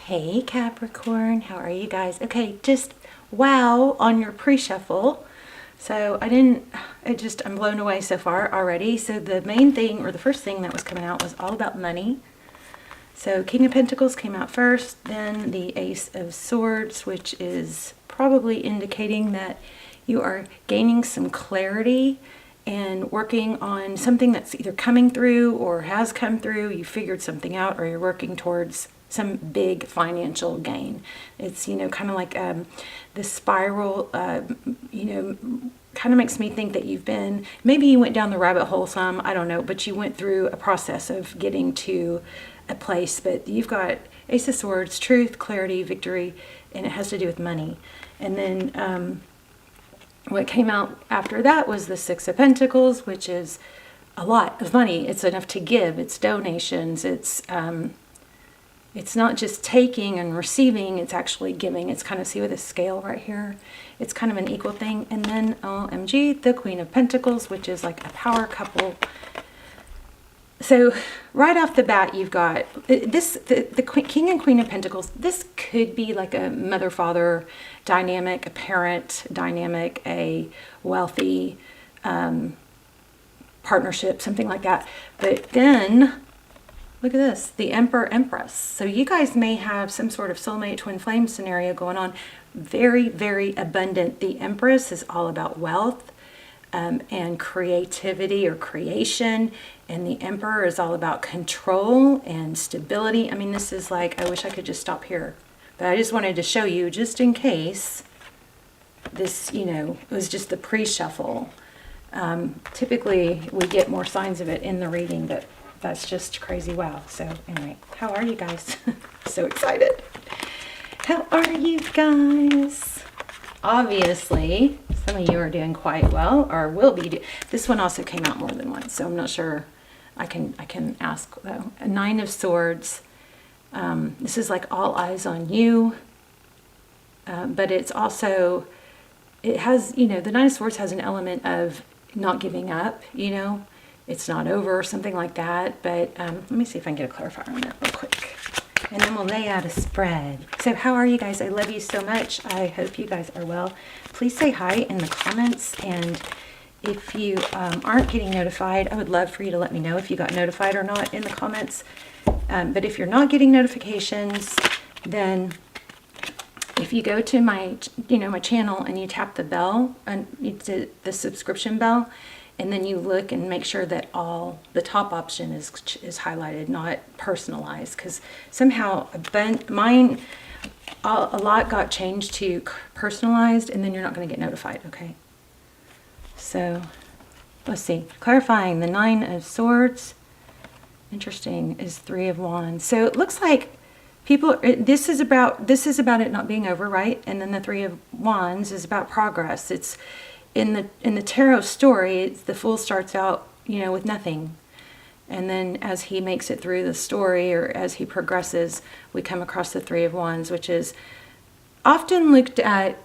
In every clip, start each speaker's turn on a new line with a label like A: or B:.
A: Hey Capricorn, how are you guys? Okay, just wow on your pre-shuffle. So I'm blown away so far already. So the main thing, or the first thing that was coming out, was all about money. So King of Pentacles came out first, then the Ace of Swords, which is probably indicating that you are gaining some clarity and working on something that's either coming through or has come through. You figured something out, or you're working towards some big financial gain. It's, kind of like the spiral, kind of makes me think that maybe you went down the rabbit hole some, I don't know, but you went through a process of getting to a place. But you've got Ace of Swords, truth, clarity, victory, and it has to do with money. And then what came out after that was the Six of Pentacles, which is a lot of money. It's enough to give. It's donations. It's not just taking and receiving, it's actually giving. It's kind of, see with this scale right here, it's kind of an equal thing. And then OMG, the Queen of Pentacles, which is like a power couple. So right off the bat, you've got the King and Queen of Pentacles. This could be like a mother-father dynamic, a parent dynamic, a wealthy partnership, something like that. But then look at this, the Emperor, Empress. So you guys may have some sort of soulmate twin flame scenario going on. Very, very abundant. The Empress is all about wealth and creativity or creation. And the Emperor is all about control and stability. I mean, this is like, I wish I could just stop here. But I just wanted to show you, just in case this, it was just the pre-shuffle. Typically, we get more signs of it in the reading, but that's just crazy. Wow. So anyway, how are you guys? So excited. How are you guys? Obviously, some of you are doing quite well, or will be. This one also came out more than once, so I'm not sure. I can ask though. A Nine of Swords. This is like all eyes on you. But it's also, it has, the Nine of Swords has an element of not giving up, It's not over or something like that. But let me see if I can get a clarifier on that real quick. And then we'll lay out a spread. So how are you guys? I love you so much. I hope you guys are well. Please say hi in the comments. And if you aren't getting notified, I would love for you to let me know if you got notified or not in the comments. But if you're not getting notifications, then if you go to my, my channel and you tap the bell, and the subscription bell, and then you look and make sure that the top option is highlighted, not personalized, because somehow mine, a lot got changed to personalized, and then you're not going to get notified, okay? So let's see. Clarifying, the Nine of Swords, interesting, is Three of Wands. So it looks like people, this is about it not being over, right? And then the Three of Wands is about progress. It's in the tarot story, the Fool starts out, with nothing. And then as he makes it through the story, or as he progresses, we come across the Three of Wands, which is often looked at,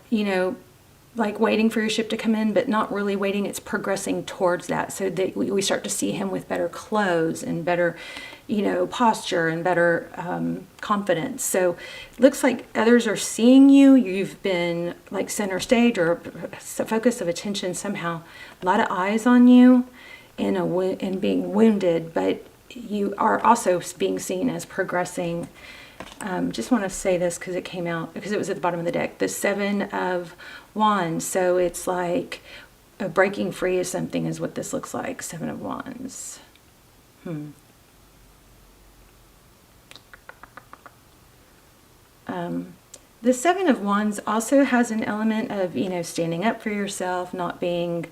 A: like waiting for your ship to come in, but not really waiting. It's progressing towards that, so that we start to see him with better clothes and better, posture and better confidence. So it looks like others are seeing you. You've been like center stage or focus of attention somehow. A lot of eyes on you and being wounded, but you are also being seen as progressing. Just want to say this because it came out, because it was at the bottom of the deck, the Seven of Wands. So it's like a breaking free of something is what this looks like. Seven of Wands. The Seven of Wands also has an element of, standing up for yourself, not being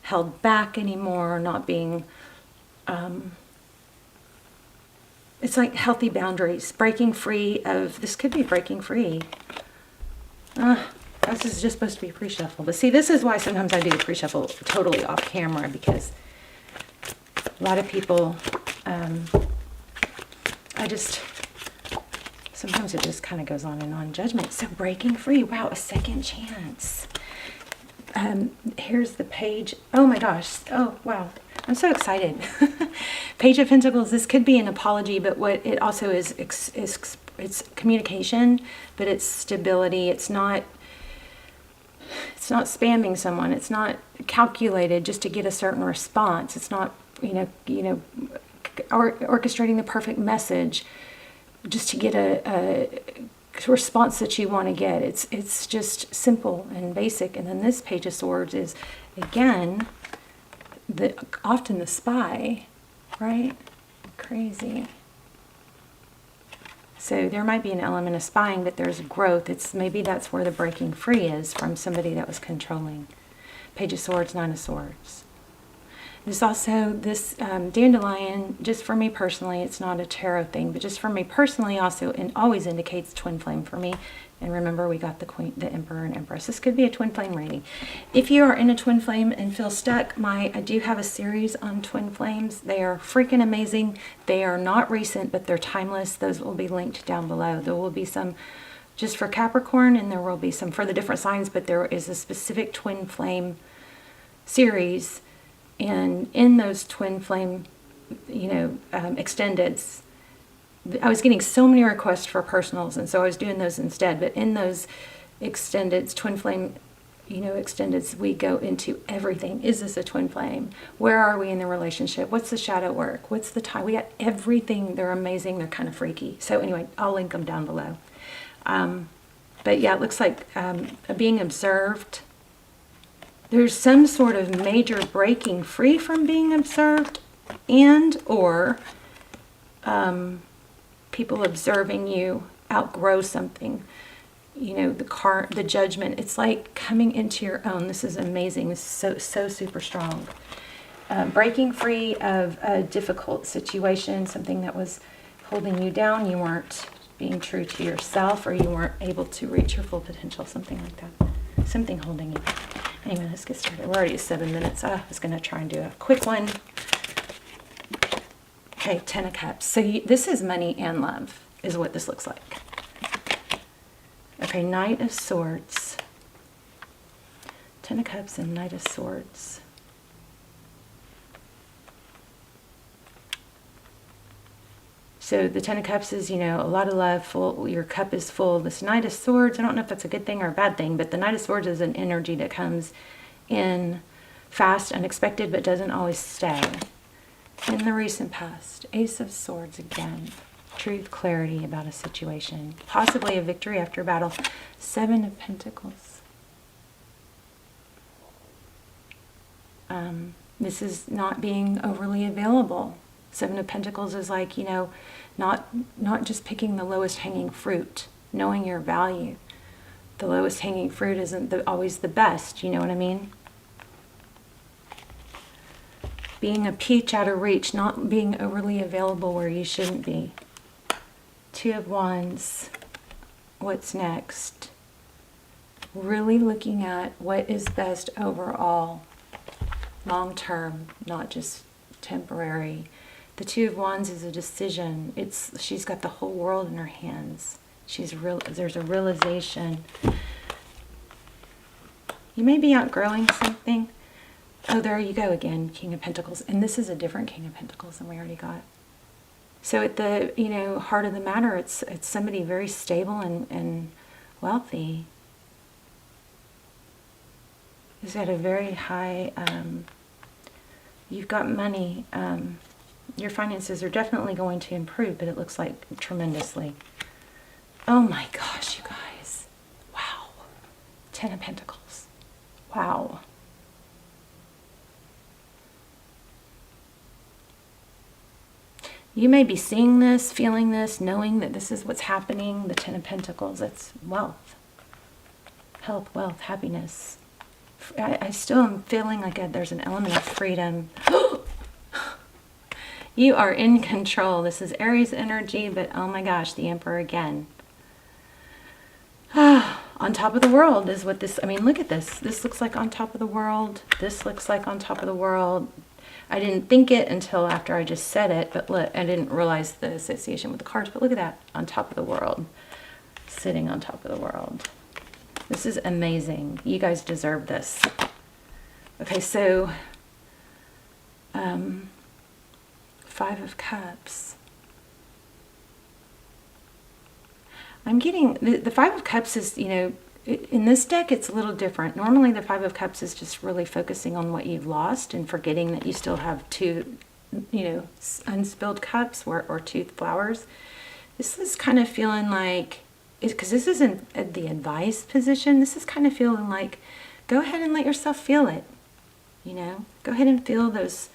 A: held back anymore, not being, it's like healthy boundaries, breaking free of, this could be breaking free. This is just supposed to be pre-shuffle. But see, this is why sometimes I do the pre-shuffle totally off camera, because a lot of people, sometimes it just kind of goes on and on. Judgment. So breaking free. Wow, a second chance. Here's the Page. Oh my gosh. Oh, wow. I'm so excited. Page of Pentacles. This could be an apology, but what it also is it's communication, but it's stability. It's not spamming someone. It's not calculated just to get a certain response. It's not, orchestrating the perfect message just to get a response that you want to get. It's just simple and basic. And then this Page of Swords is, again, often the spy, right? Crazy. So there might be an element of spying, but there's growth. Maybe that's where the breaking free is from somebody that was controlling. Page of Swords, Nine of Swords. There's also this dandelion, just for me personally, it's not a tarot thing, but just for me personally also, and always indicates twin flame for me. And remember, we got the Queen, the Emperor and Empress. This could be a twin flame reading. If you are in a twin flame and feel stuck, I do have a series on twin flames. They are freaking amazing. They are not recent, but they're timeless. Those will be linked down below. There will be some just for Capricorn, and there will be some for the different signs, but there is a specific twin flame series. And in those twin flame, extendeds, I was getting so many requests for personals, and so I was doing those instead. But in those extendeds, twin flame, extendeds, we go into everything. Is this a twin flame? Where are we in the relationship? What's the shadow work? What's the time? We got everything. They're amazing. They're kind of freaky. So anyway, I'll link them down below. But yeah, it looks like being observed. There's some sort of major breaking free from being observed, and or people observing you outgrow something. The judgment. It's like coming into your own. This is amazing. This is so super strong. Breaking free of a difficult situation, something that was holding you down. You weren't being true to yourself, or you weren't able to reach your full potential, something like that. Something holding you. Anyway, let's get started. We're already at 7 minutes. I was going to try and do a quick one. Okay, Ten of Cups. So this is money and love, is what this looks like. Okay, Knight of Swords. Ten of Cups and Knight of Swords. So the Ten of Cups is, a lot of love, full. Your cup is full. This Knight of Swords, I don't know if that's a good thing or a bad thing, but the Knight of Swords is an energy that comes in fast, unexpected, but doesn't always stay. In the recent past, Ace of Swords again. Truth, clarity about a situation. Possibly a victory after battle. Seven of Pentacles. This is not being overly available. Seven of Pentacles is like, not just picking the lowest hanging fruit, knowing your value. The lowest hanging fruit isn't always the best, you know what I mean? Being a peach out of reach, not being overly available where you shouldn't be. Two of Wands. What's next? Really looking at what is best overall. Long term, not just temporary. The Two of Wands is a decision. She's got the whole world in her hands. There's a realization. You may be outgrowing something. Oh, there you go again, King of Pentacles. And this is a different King of Pentacles than we already got. So at the, heart of the matter, it's somebody very stable and wealthy. Who's at a very high, you've got money, your finances are definitely going to improve, but it looks like tremendously. Oh my gosh, you guys. Wow. Ten of Pentacles. Wow. You may be seeing this, feeling this, knowing that this is what's happening. The Ten of Pentacles, it's wealth. Health, wealth, happiness. I still am feeling like there's an element of freedom. You are in control. This is Aries energy, but oh my gosh, the Emperor again. On top of the world is what this, look at this. This looks like on top of the world. This looks like on top of the world. I didn't think it until after I just said it, but look, I didn't realize the association with the cards, but look at that, on top of the world. Sitting on top of the world. This is amazing. You guys deserve this. Okay, so Five of Cups. I'm getting, the Five of Cups is, you know, in this deck, it's a little different. Normally, the Five of Cups is just really focusing on what you've lost and forgetting that you still have two, you know, unspilled cups or two flowers. This is kind of feeling like, because this isn't the advice position, this is kind of feeling like, go ahead and let yourself feel it, you know? Go ahead and feel those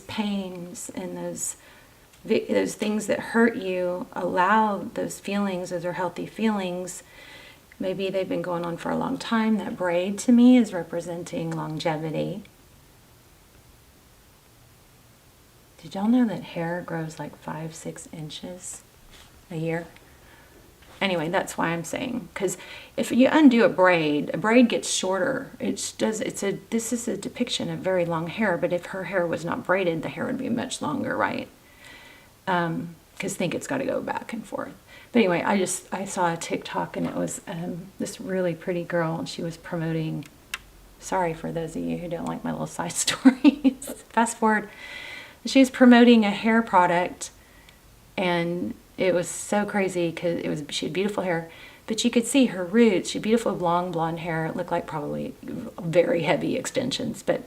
A: pains and those things that hurt you. Allow those feelings, those are healthy feelings. Maybe they've been going on for a long time. That braid to me is representing longevity. Did y'all know that hair grows like 5-6 inches a year? Anyway, that's why I'm saying, because if you undo a braid gets shorter. This is a depiction of very long hair, but if her hair was not braided, the hair would be much longer, right? Because think it's got to go back and forth. But anyway, I saw a TikTok, and it was this really pretty girl, and she was promoting, sorry for those of you who don't like my little side stories, fast forward. She was promoting a hair product, and it was so crazy because she had beautiful hair, but you could see her roots. She had beautiful long blonde hair. It looked like probably very heavy extensions, but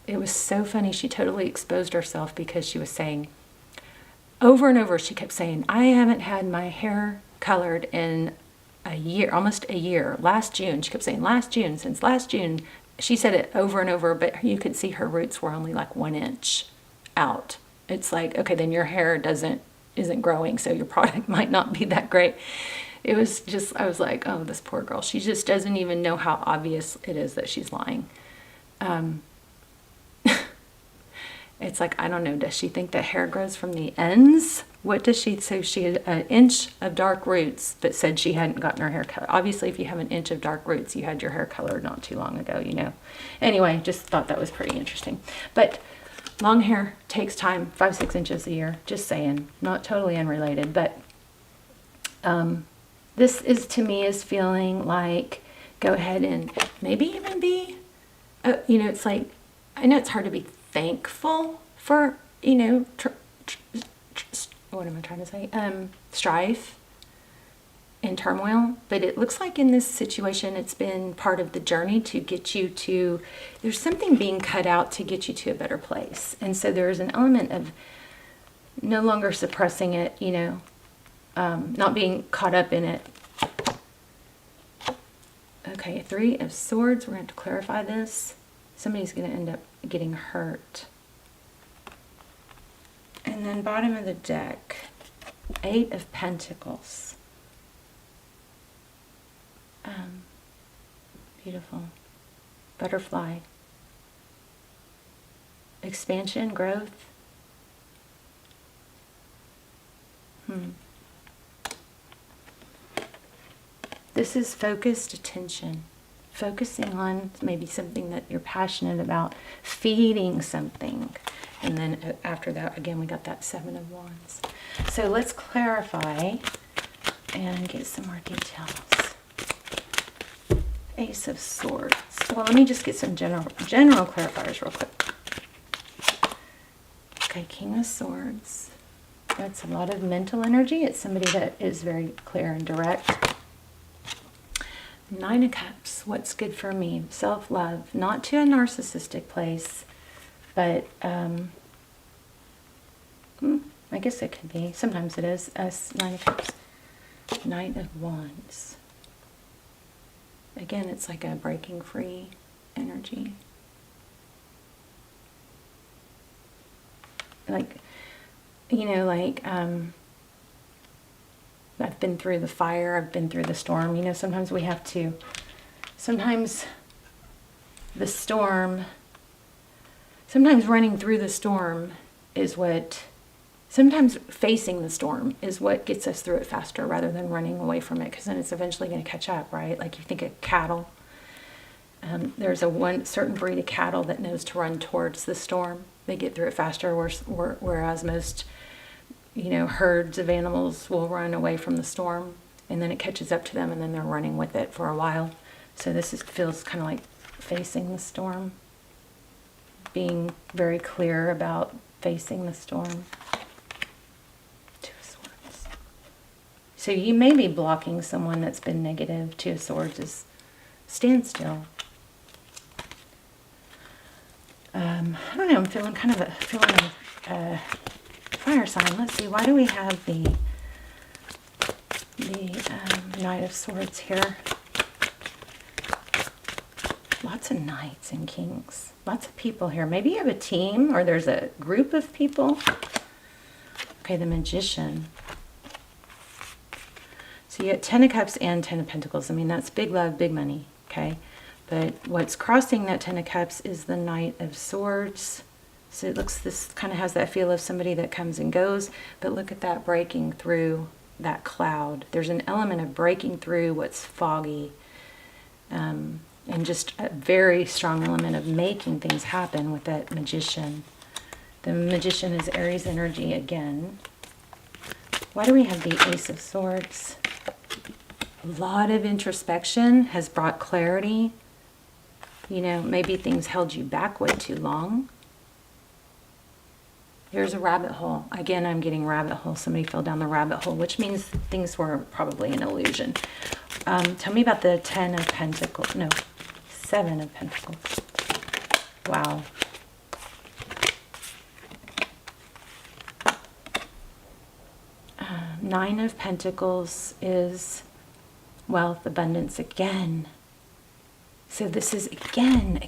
A: it was so funny. She totally exposed herself because she was saying, over and over, she kept saying, I haven't had my hair colored in a year, almost a year. Last June, she kept saying, last June, since last June. She said it over and over, but you could see her roots were only like 1 inch out. It's like, okay, then your hair isn't growing, so your product might not be that great. It was just, I was like, oh, this poor girl. She just doesn't even know how obvious it is that she's lying. It's like, I don't know, does she think that hair grows from the ends? What does she, so she had 1 inch of dark roots, but said she hadn't gotten her hair cut. Obviously, if you have 1 inch of dark roots, you had your hair colored not too long ago, you know. Anyway, just thought that was pretty interesting. But long hair takes time, 5-6 inches a year, just saying, not totally unrelated. But this is, to me, is feeling like, go ahead and maybe even be, you know, it's like, I know it's hard to be thankful for, you know, what am I trying to say? Strife and turmoil, but it looks like in this situation, it's been part of the journey to get you to, there's something being cut out to get you to a better place. And so there's an element of no longer suppressing it, you know, not being caught up in it. Okay, 3 of Swords, we're going to have to clarify this. Somebody's going to end up getting hurt. And then bottom of the deck, 8 of Pentacles. Beautiful. Butterfly. Expansion, growth. This is focused attention. Focusing on maybe something that you're passionate about, feeding something. And then after that, again, we got that 7 of Wands. So let's clarify and get some more details. Ace of Swords. Well, let me just get some general clarifiers real quick. Okay, King of Swords. That's a lot of mental energy. It's somebody that is very clear and direct. 9 of Cups, what's good for me? Self-love, not to a narcissistic place, but I guess it could be. Sometimes it is. 9 of Cups. Knight of Wands. Again, it's like a breaking free energy. Like, you know, like, I've been through the fire, I've been through the storm. You know, sometimes we have to, sometimes the storm, sometimes running through the storm is what, sometimes facing the storm is what gets us through it faster rather than running away from it, because then it's eventually going to catch up, right? Like you think of cattle. There's one certain breed of cattle that knows to run towards the storm. They get through it faster, whereas most, you know, herds of animals will run away from the storm, and then it catches up to them, and then they're running with it for a while. So this feels kind of like facing the storm, being very clear about facing the storm. 2 of Swords. So you may be blocking someone that's been negative. Two of Swords is stand still. I don't know, I'm feeling kind of a fire sign. Let's see, why do we have the Knight of Swords here? Lots of knights and kings. Lots of people here. Maybe you have a team or there's a group of people. Okay, the Magician. So you get 10 of Cups and 10 of Pentacles. I mean, that's big love, big money, okay? But what's crossing that 10 of Cups is the Knight of Swords. So it looks, this kind of has that feel of somebody that comes and goes. But look at that breaking through that cloud. There's an element of breaking through what's foggy. And just a very strong element of making things happen with that Magician. The Magician is Aries energy again. Why do we have the Ace of Swords? A lot of introspection has brought clarity. You know, maybe things held you back way too long. Here's a rabbit hole. Again, I'm getting rabbit hole. Somebody fell down the rabbit hole, which means things were probably an illusion. Tell me about the 10 of Pentacles. No, 7 of Pentacles. Wow. Nine of Pentacles is wealth, abundance again. So this is again.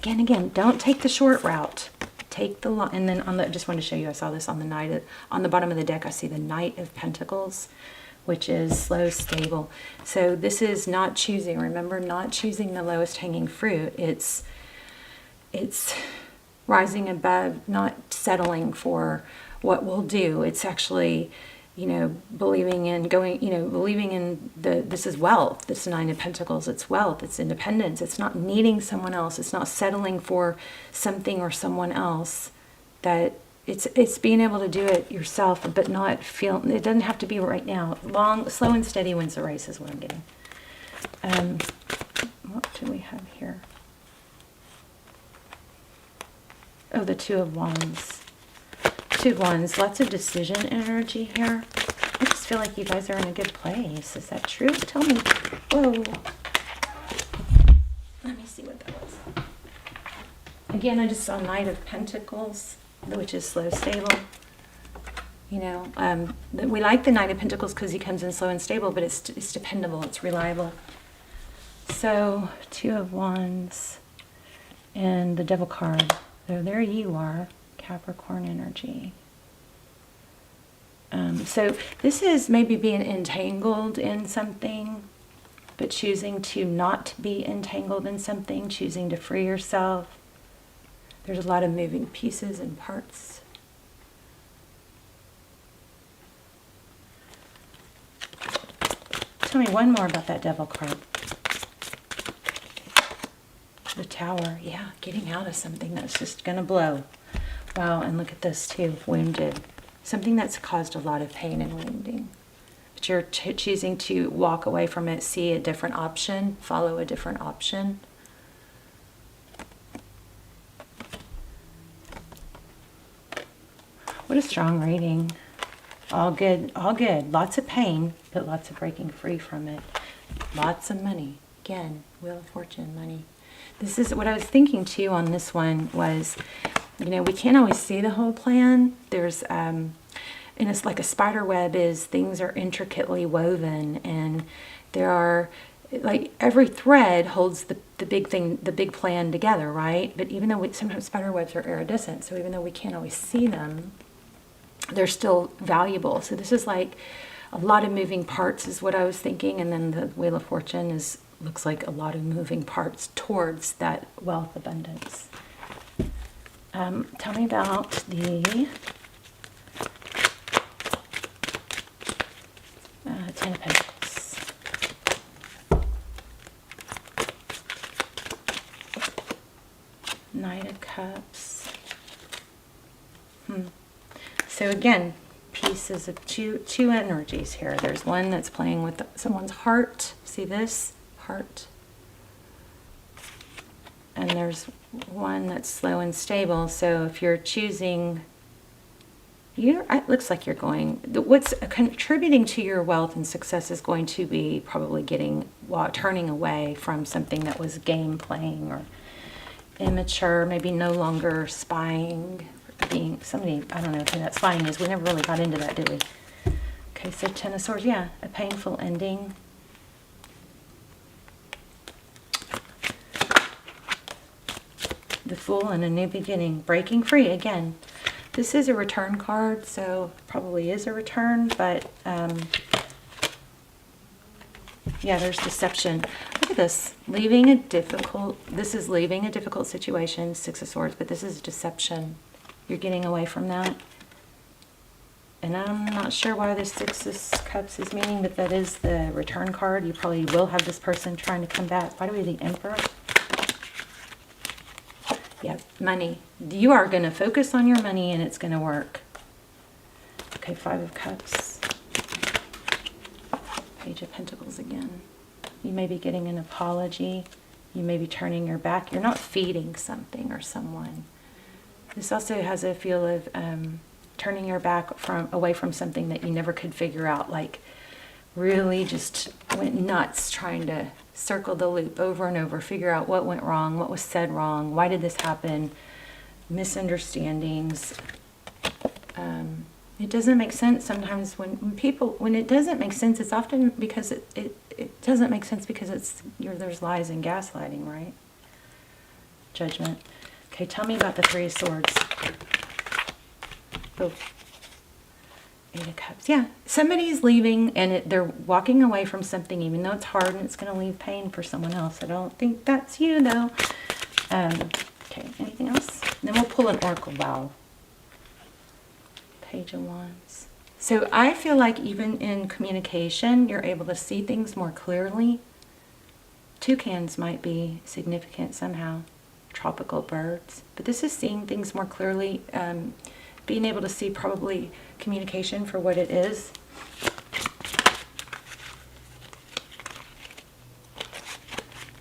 A: Don't take the short route. Take the long, and then on the, just wanted to show you, I saw this on the Knight, on the bottom of the deck, I see the Knight of Pentacles, which is slow, stable. So this is not choosing, remember, not choosing the lowest hanging fruit. It's rising above, not settling for what we'll do. It's actually, you know, believing in going, you know, believing in this is wealth. This 9 of Pentacles, it's wealth, it's independence. It's not needing someone else. It's not settling for something or someone else. That it's being able to do it yourself, but not feel, it doesn't have to be right now. Long, slow and steady wins the race is what I'm getting. What do we have here? Oh, the Two of Wands. Two of Wands, lots of decision energy here. I just feel like you guys are in a good place. Is that true? Tell me. Whoa. Let me see what that was. Again, I just saw Knight of Pentacles, which is slow, stable. You know, we like the Knight of Pentacles because he comes in slow and stable, but it's dependable, it's reliable. So, Two of Wands and the Devil card. So there you are. Capricorn energy. So this is maybe being entangled in something, but choosing to not be entangled in something, choosing to free yourself. There's a lot of moving pieces and parts. Tell me one more about that Devil card. The Tower. Yeah, getting out of something that's just going to blow. Wow, and look at this too, wounded. Something that's caused a lot of pain and wounding. But you're choosing to walk away from it, see a different option, follow a different option. What a strong reading. All good, all good. Lots of pain, but lots of breaking free from it. Lots of money. Again, Wheel of Fortune, money. This is what I was thinking too on this one was, you know, we can't always see the whole plan. There's, and it's like a spider web is things are intricately woven, and there are, like every thread holds the big thing, the big plan together, right? But even though sometimes spider webs are iridescent, so even though we can't always see them, they're still valuable. So this is like a lot of moving parts is what I was thinking, and then the Wheel of Fortune looks like a lot of moving parts towards that wealth abundance. Tell me about the 10 of Pentacles. Knight of Cups. So again, pieces of two energies here. There's one that's playing with someone's heart. See this? Heart. And there's one that's slow and stable. So if you're choosing, it looks like you're going, what's contributing to your wealth and success is going to be probably turning away from something that was game playing or immature, maybe no longer spying, being somebody, I don't know who that spying is. We never really got into that, did we? Okay, so Ten of Swords, yeah, a painful ending. The Fool and a new beginning, breaking free again. This is a return card, so probably is a return, but yeah, there's deception. Look at this, this is leaving a difficult situation, Six of Swords, but this is deception. You're getting away from that. And I'm not sure why the Six of Cups is meaning, but that is the return card. You probably will have this person trying to come back. Why do we have the Emperor? Yeah, money. You are going to focus on your money and it's going to work. Okay, Five of Cups. Page of Pentacles again. You may be getting an apology. You may be turning your back. You're not feeding something or someone. This also has a feel of turning your back away from something that you never could figure out. Like really just went nuts trying to circle the loop over and over, figure out what went wrong, what was said wrong, why did this happen, misunderstandings. It doesn't make sense sometimes when it doesn't make sense, it's often because it doesn't make sense because there's lies and gaslighting, right? Judgment. Okay, tell me about the Three of Swords. Oh. Eight of Cups. Yeah, somebody's leaving and they're walking away from something even though it's hard and it's going to leave pain for someone else. I don't think that's you though. Okay, anything else? Then we'll pull an Oracle Vow. Page of Wands. So I feel like even in communication, you're able to see things more clearly. Toucans might be significant somehow. Tropical birds. But this is seeing things more clearly. Being able to see probably communication for what it is.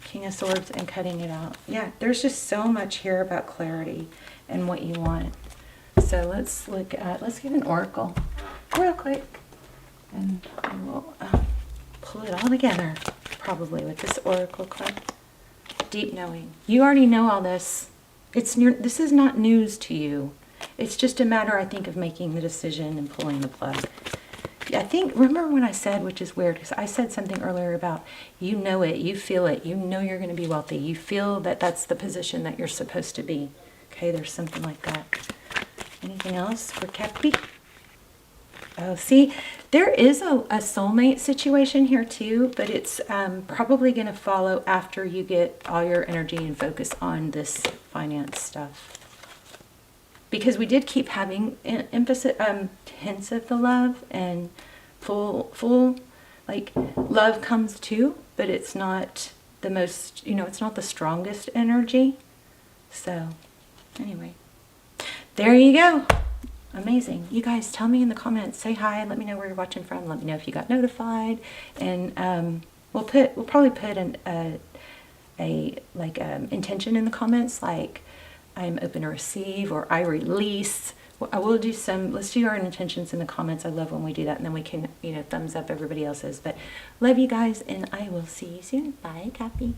A: King of Swords and cutting it out. Yeah, there's just so much here about clarity and what you want. So let's get an oracle real quick. And we'll pull it all together probably with this oracle card. Deep knowing. You already know all this. This is not news to you. It's just a matter, I think, of making the decision and pulling the plug. I think, remember when I said, which is weird, because I said something earlier about you know it, you feel it, you know you're going to be wealthy, you feel that that's the position that you're supposed to be. Okay, there's something like that. Anything else for Capri? Oh, see, there is a soulmate situation here too, but it's probably going to follow after you get all your energy and focus on this finance stuff. Because we did keep having emphasis, hints of the love and full, like love comes too, but it's not the most, it's not the strongest energy. So anyway, there you go. Amazing. You guys tell me in the comments, say hi, let me know where you're watching from, let me know if you got notified, and we'll probably put intention in the comments, like I'm open to receive, or I release. I will do let's do our intentions in the comments. I love when we do that, and then we can, thumbs up everybody else's. But love you guys, and I will see you soon. Bye, Cappy.